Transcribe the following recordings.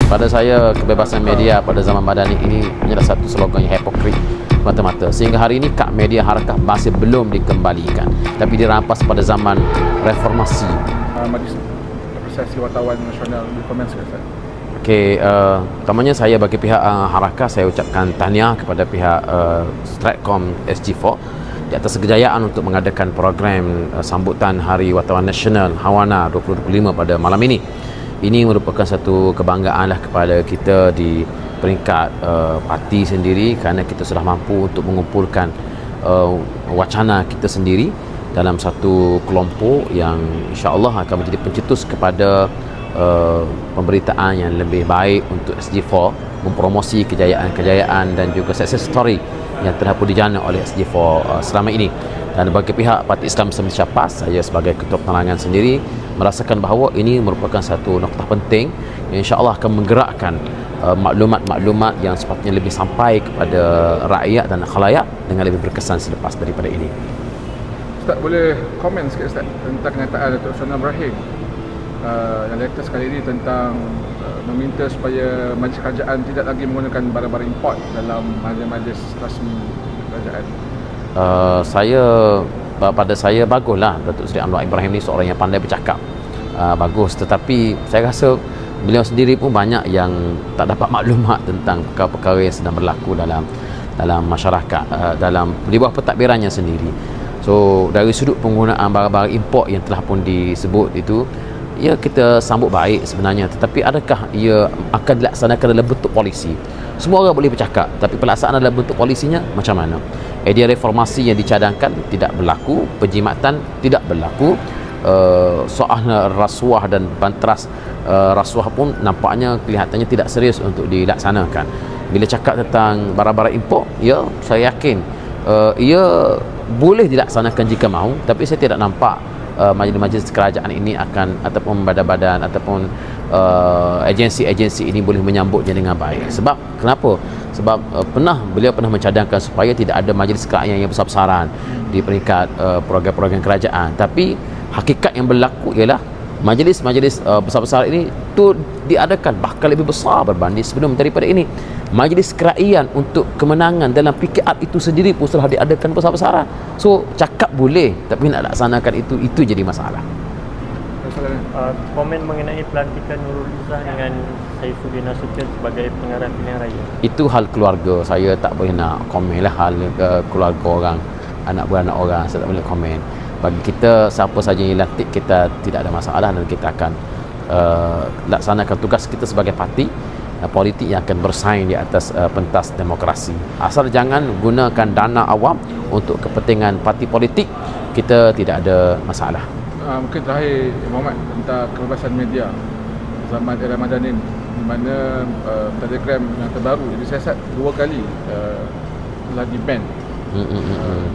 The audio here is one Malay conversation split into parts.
Pada saya, kebebasan media pada zaman Madani ini hanyalah satu slogan yang hipokrit mata-mata. Sehingga hari ini kad media harakah masih belum dikembalikan, tapi dirampas pada zaman reformasi. Majlis Apresiasi Wartawan Nasional di komen sekali. Okey, utamanya saya bagi pihak harakah, saya ucapkan tahniah kepada pihak Stratcom SG4 di atas kejayaan untuk mengadakan program sambutan Hari Wartawan Nasional Hawana 2025 pada malam ini. Ini merupakan satu kebanggaan lah kepada kita di peringkat parti sendiri, kerana kita sudah mampu untuk mengumpulkan wacana kita sendiri dalam satu kelompok yang insya-Allah akan menjadi pencetus kepada pemberitaan yang lebih baik untuk SG4, mempromosi kejayaan-kejayaan dan juga success story yang telah pun dijana oleh SG4 selama ini. Dan bagi pihak Parti Islam Malaysia PAS, saya sebagai Ketua Penerangan sendiri merasakan bahawa ini merupakan satu noktah penting yang insya-Allah akan menggerakkan maklumat-maklumat yang sepatutnya lebih sampai kepada rakyat dan khalayak dengan lebih berkesan selepas daripada ini. Ustaz boleh komen sikit Ustaz tentang kenyataan Datuk Seri Ibrahim yang latest kali ini tentang meminta supaya majlis kerajaan tidak lagi menggunakan barang-barang import dalam majlis rasmi kerajaan. Pada saya baguslah Datuk Seri Anwar Ibrahim ni seorang yang pandai bercakap, bagus, tetapi saya rasa beliau sendiri pun banyak yang tak dapat maklumat tentang perkara-perkara yang sedang berlaku dalam masyarakat, di bawah pentadbirannya sendiri. So dari sudut penggunaan barang-barang import yang telah pun disebut itu, ya kita sambut baik sebenarnya, tetapi adakah ia akan dilaksanakan dalam bentuk polisi? Semua orang boleh bercakap, tapi pelaksanaan dalam bentuk polisinya macam mana? Idea reformasi yang dicadangkan tidak berlaku, penjimatan tidak berlaku, soal rasuah dan banteras rasuah pun nampaknya kelihatannya tidak serius untuk dilaksanakan. Bila cakap tentang barang-barang import, ya saya yakin ia boleh dilaksanakan jika mahu, tapi saya tidak nampak majlis-majlis kerajaan ini akan, ataupun badan-badan ataupun agensi-agensi ini boleh menyambutnya dengan baik. Sebab kenapa? Sebab beliau pernah mencadangkan supaya tidak ada majlis kerajaan yang besar-besaran di peringkat program-program kerajaan. Tapi hakikat yang berlaku ialah majlis-majlis besar-besar ini tu diadakan bahkan lebih besar berbanding sebelum daripada ini. Majlis kerajaan untuk kemenangan dalam PKR itu sendiri pun telah diadakan besar-besaran. So cakap boleh, tapi nak laksanakan itu jadi masalah. Komen mengenai pelantikan Nurul Izzah dengan Saifuddin Nasution sebagai pengarah pilihan raya. Itu hal keluarga, saya tak boleh nak komen lah hal keluarga orang, anak beranak orang, saya tak boleh komen. Bagi kita, siapa saja yang dilantik, kita tidak ada masalah dan kita akan laksanakan tugas kita sebagai parti politik yang akan bersaing di atas pentas demokrasi. Asal jangan gunakan dana awam untuk kepentingan parti politik, kita tidak ada masalah. Mungkin terakhir Muhammad tentang kebebasan media zaman era Madanin, di mana Telegram yang terbaru jadi siasat 2 kali telah di-ban.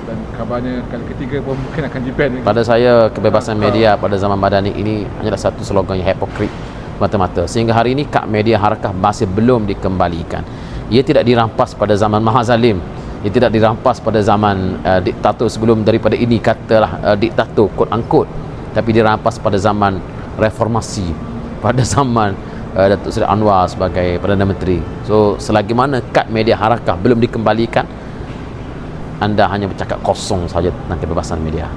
Dan kabarnya kali ketiga pun mungkin akan di-ban. Pada saya, kebebasan media pada zaman Madani ini hanyalah satu slogan yang hipokrit mata-mata. Sehingga hari ini kad media harakah masih belum dikembalikan. Ia tidak dirampas pada zaman Mahazalim, ia tidak dirampas pada zaman diktator sebelum daripada ini, katalah diktator quote unquote, tapi dirampas pada zaman reformasi, pada zaman Datuk Seri Anwar sebagai Perdana Menteri. So selagi mana kad media harakah belum dikembalikan, anda hanya bercakap kosong saja tentang kebebasan media.